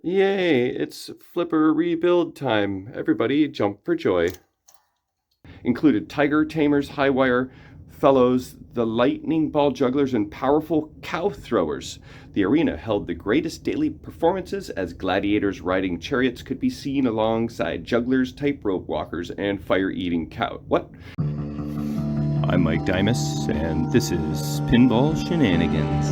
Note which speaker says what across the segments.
Speaker 1: Yay, it's Flipper rebuild time. Everybody jump for joy. Included Tiger Tamers, High Wire Fellows, the Lightning Ball Jugglers, and Powerful Cow Throwers. The arena held the greatest daily performances as gladiators riding chariots could be seen alongside jugglers, tightrope walkers, and fire-eating cow. What? I'm Mike Dimas, and this is Pinball Shenanigans.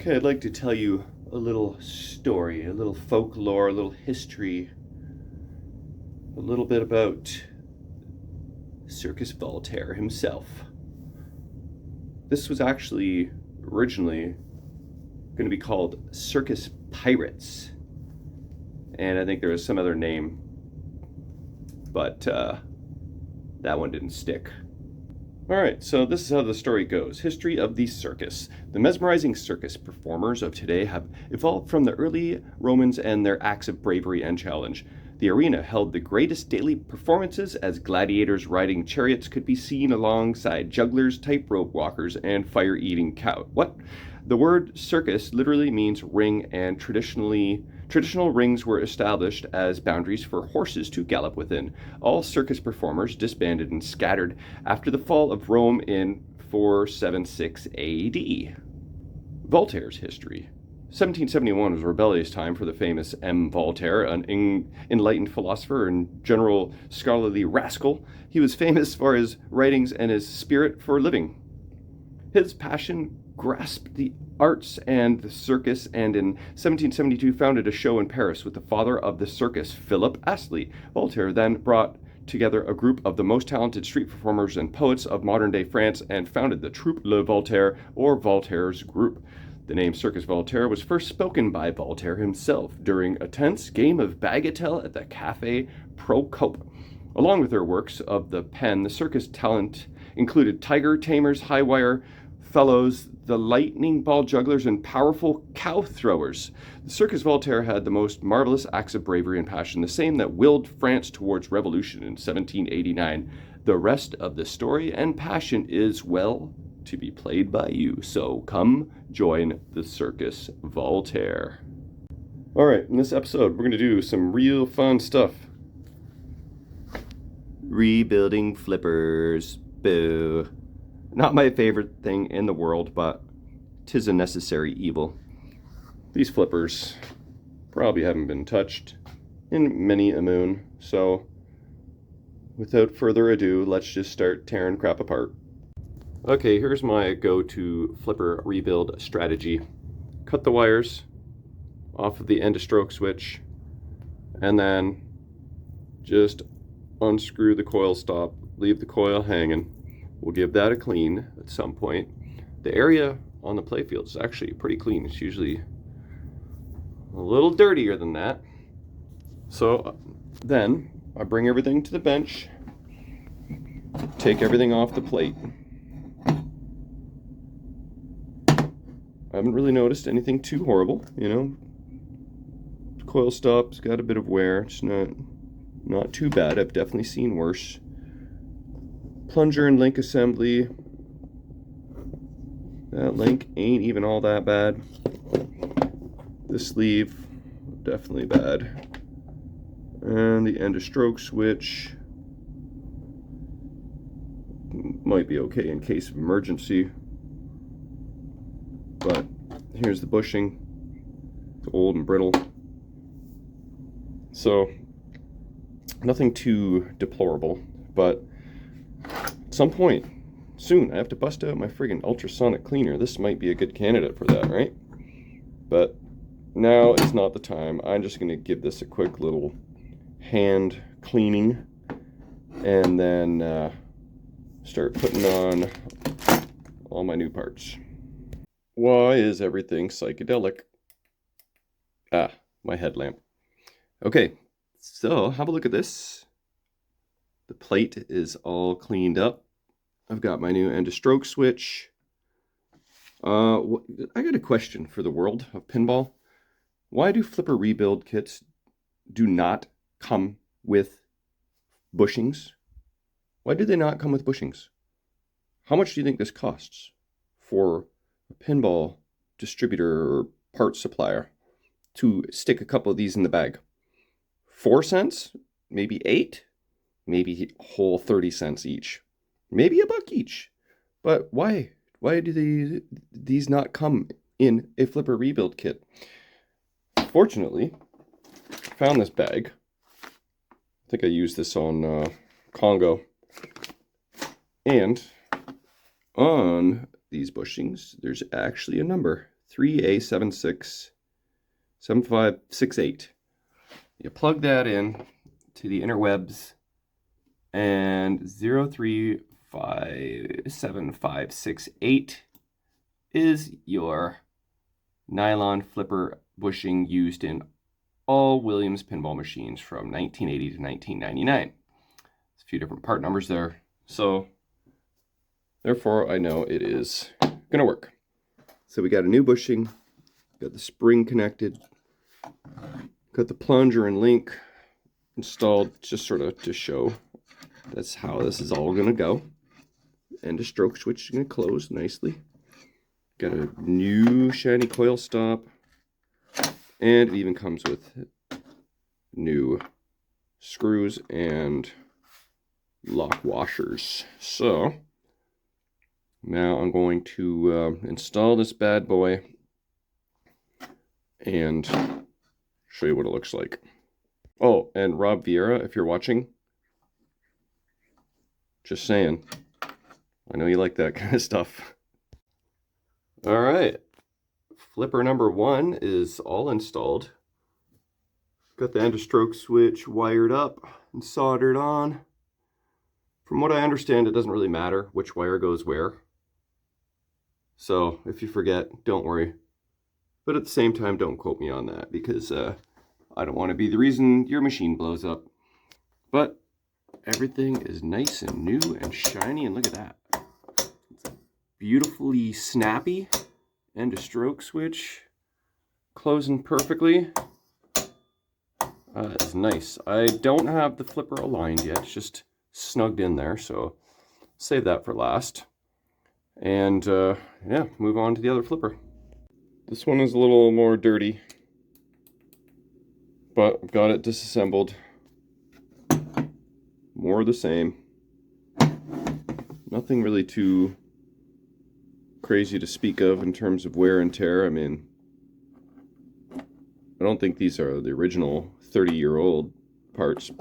Speaker 1: Okay, I'd like to tell you a little story, a little folklore, a little history, a little bit about Cirqus Voltaire himself. This was actually originally going to be called Circus Pirates, and I think there was some other name, but that one didn't stick. Alright, so this is how the story goes. History of the circus. The mesmerizing circus performers of today have evolved from the early Romans and their acts of bravery and challenge. The arena held the greatest daily performances as gladiators riding chariots could be seen alongside jugglers, tightrope walkers, and fire-eating cow. What? The word circus literally means ring, and traditional rings were established as boundaries for horses to gallop within. All circus performers disbanded and scattered after the fall of Rome in 476 AD. Voltaire's history. 1771 was a rebellious time for the famous M. Voltaire, an enlightened philosopher and general scholarly rascal. He was famous for his writings and his spirit for living. His passion grasped the arts and the circus, and in 1772 founded a show in Paris with the father of the circus, Philip Astley. Voltaire then brought together a group of the most talented street performers and poets of modern-day France and founded the Troupe Le Voltaire, or Voltaire's group. The name Circus Voltaire was first spoken by Voltaire himself during a tense game of bagatelle at the Café Procope. Along with their works of the pen, the circus talent included Tiger Tamers, High Wire Fellows, the Lightning Ball Jugglers, and Powerful Cow Throwers. The Circus Voltaire had the most marvelous acts of bravery and passion, the same that willed France towards revolution in 1789. The rest of the story and passion is, well, to be played by you, so come join the Circus Voltaire. Alright, in this episode, we're going to do some real fun stuff. Rebuilding flippers. Boo. Not my favorite thing in the world, but 'tis a necessary evil. These flippers probably haven't been touched in many a moon, so without further ado, let's just start tearing crap apart. Okay, here's my go-to flipper rebuild strategy. Cut the wires off of the end of stroke switch, and then just unscrew the coil stop, leave the coil hanging. We'll give that a clean at some point. The area on the playfield is actually pretty clean. It's usually a little dirtier than that. So then I bring everything to the bench, take everything off the plate. I haven't really noticed anything too horrible, you know. The coil stop's got a bit of wear. It's not too bad. I've definitely seen worse. Plunger and link assembly. That link ain't even all that bad. The sleeve, definitely bad. And the end of stroke switch might be okay in case of emergency. But here's the bushing. It's old and brittle. So, nothing too deplorable, but at some point soon I have to bust out my friggin' ultrasonic cleaner. This might be a good candidate for that, right? But now is not the time. I'm just going to give this a quick little hand cleaning and then start putting on all my new parts. Why is everything psychedelic? Ah, my headlamp. Okay, so have a look at this. The plate is all cleaned up. I've got my new end of stroke switch. I got a question for the world of pinball. Why do flipper rebuild kits do not come with bushings? Why do they not come with bushings? how much do you think this costs for a pinball distributor or parts supplier to stick a couple of these in the bag? 4 cents? Maybe 8? Maybe a whole 30 cents each? Maybe $1 each? But why? Why do these not come in a flipper rebuild kit? Fortunately, I found this bag. I think I used this on Congo. And on these bushings, there's actually a number. 3A767568. You plug that in to the interwebs, and 0357568 is your nylon flipper bushing used in all Williams pinball machines from 1980 to 1999. There's a few different part numbers there, so therefore I know it is gonna work. So we got a new bushing, got the spring connected, got the plunger and link installed just sort of to show that's how this is all gonna go. And the stroke switch is gonna close nicely. Got a new shiny coil stop, and it even comes with new screws and lock washers. So now I'm going to install this bad boy and show you what it looks like. Oh, and Rob Vieira, if you're watching, just saying, I know you like that kind of stuff. All right, flipper number 1 is all installed. Got the end-of-stroke switch wired up and soldered on. From what I understand, it doesn't really matter which wire goes where. So if you forget, don't worry. But at the same time, don't quote me on that, because I don't want to be the reason your machine blows up. But everything is nice and new and shiny, and look at that. It's beautifully snappy. And a stroke switch closing perfectly. It's nice. I don't have the flipper aligned yet. It's just snugged in there, so save that for last. And yeah, move on to the other flipper. This one is a little more dirty, but I've got it disassembled. More of the same. Nothing really too crazy to speak of in terms of wear and tear. I mean, I don't think these are the original 30-year-old parts.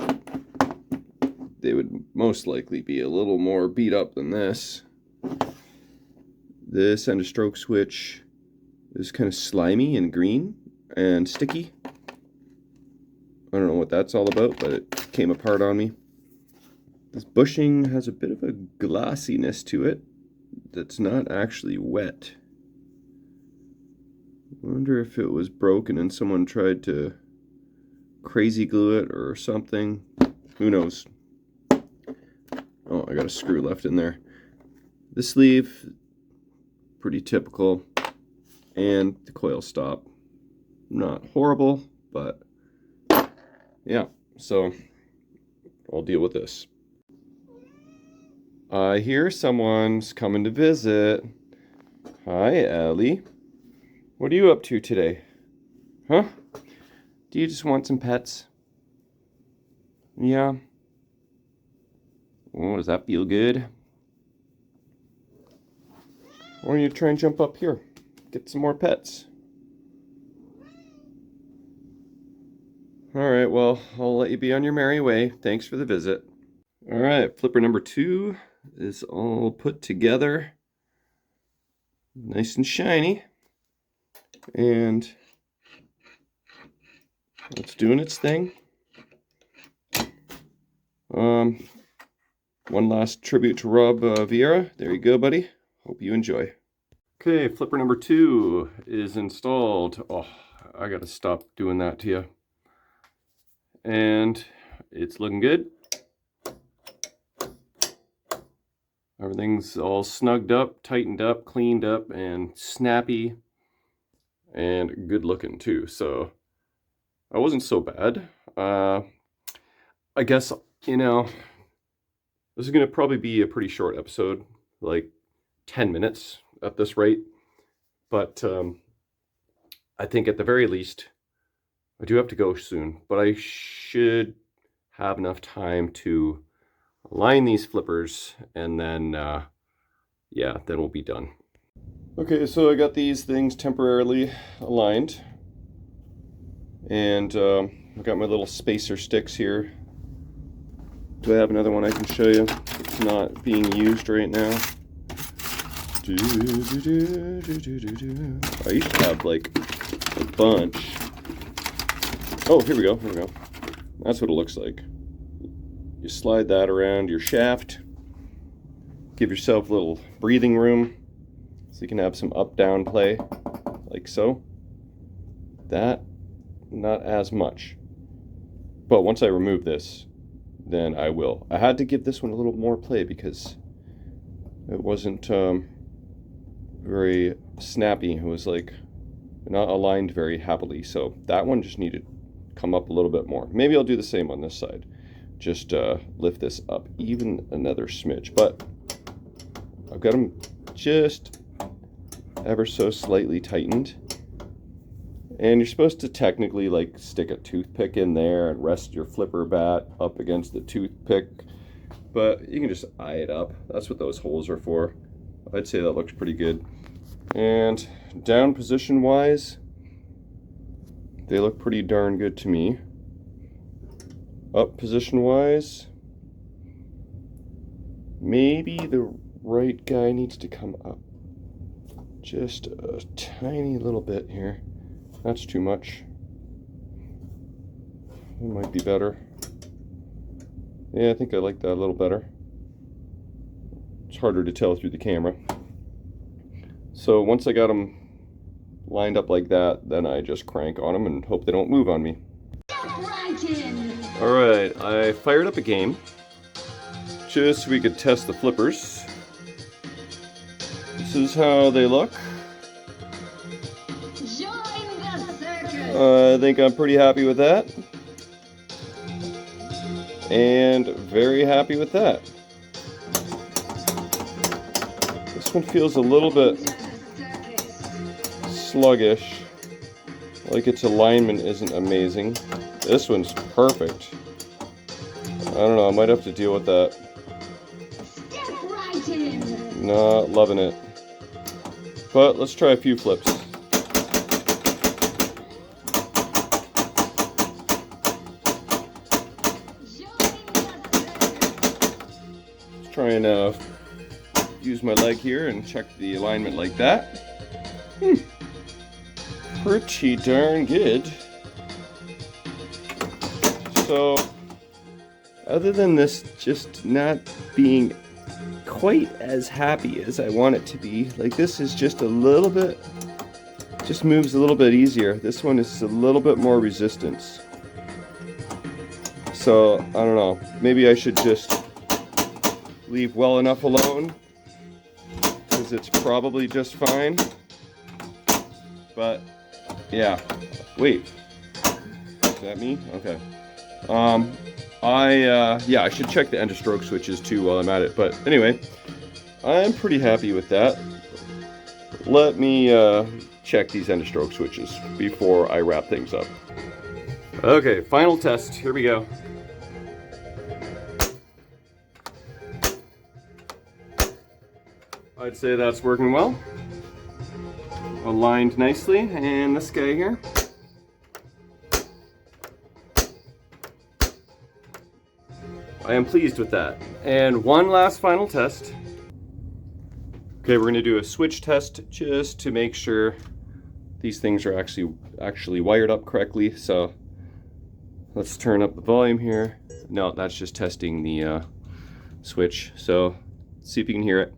Speaker 1: They would most likely be a little more beat up than this. This and a stroke switch is kind of slimy and green and sticky. I don't know what that's all about, but it came apart on me. This bushing has a bit of a glossiness to it that's not actually wet. I wonder if it was broken and someone tried to crazy glue it or something. Who knows? Oh, I got a screw left in there. The sleeve, pretty typical. And the coil stop, not horrible, but yeah, so I'll deal with this. I hear someone's coming to visit. Hi, Ellie. What are you up to today? Huh? Do you just want some pets? Yeah. Oh, does that feel good? Why don't you try and jump up here? Get some more pets. Alright, well, I'll let you be on your merry way. Thanks for the visit. Alright, flipper number 2 is all put together. Nice and shiny. And it's doing its thing. One last tribute to Rob Vieira. There you go, buddy. Hope you enjoy. Okay, flipper number 2 is installed. Oh, I gotta stop doing that to you. And it's looking good. Everything's all snugged up, tightened up, cleaned up, and snappy, and good looking too. So that wasn't so bad. I guess, you know, this is gonna probably be a pretty short episode, like 10 minutes at this rate. But I think at the very least, I do have to go soon, but I should have enough time to align these flippers, and then, yeah, then we'll be done. Okay, so I got these things temporarily aligned, and I've got my little spacer sticks here. Do I have another one I can show you? It's not being used right now. I used to have like a bunch. Oh, here we go, here we go. That's what it looks like. You slide that around your shaft, give yourself a little breathing room so you can have some up-down play, like so. That, not as much. But once I remove this, then I will. I had to give this one a little more play because it wasn't very snappy. It was like not aligned very happily, so that one just needed to come up a little bit more. Maybe I'll do the same on this side. Just lift this up even another smidge, but I've got them just ever so slightly tightened. And you're supposed to technically like stick a toothpick in there and rest your flipper bat up against the toothpick, but you can just eye it up. That's what those holes are for. I'd say that looks pretty good. And down position wise, they look pretty darn good to me. Up position wise, maybe the right guy needs to come up just a tiny little bit here. That's too much. It might be better. Yeah, I think I like that a little better. It's harder to tell through the camera. So once I got them lined up like that, then I just crank on them and hope they don't move on me. Alright, I fired up a game just so we could test the flippers. This is how they look. I think I'm pretty happy with that. And very happy with that. This one feels a little bit sluggish, like its alignment isn't amazing. This one's perfect. I don't know, I might have to deal with that. Not loving it. But let's try a few flips. Let's try and use my leg here and check the alignment like that. Pretty darn good. So, other than this just not being quite as happy as I want it to be, like this is just a little bit, just moves a little bit easier. This one is a little bit more resistance. So, I don't know, maybe I should just leave well enough alone, because it's probably just fine. But, yeah, wait, is that me? Okay. Yeah, I should check the end of stroke switches too while I'm at it. But anyway, I'm pretty happy with that. Let me check these end of stroke switches before I wrap things up. Okay, final test. Here we go. I'd say that's working well. Aligned nicely. And this guy here. I am pleased with that. And one last final test. Okay, we're going to do a switch test just to make sure these things are actually wired up correctly. So let's turn up the volume here. No, that's just testing the switch. So let's see if you can hear it.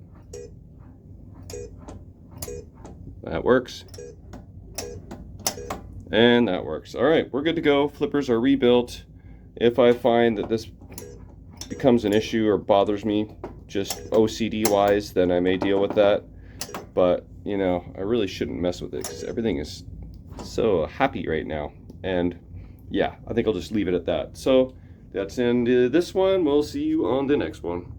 Speaker 1: That works. And that works. All right, we're good to go. Flippers are rebuilt. If I find that this becomes an issue or bothers me just OCD wise, then I may deal with that. But you know, I really shouldn't mess with it because everything is so happy right now. And yeah, I think I'll just leave it at that. So that's the end of this one. We'll see you on the next one.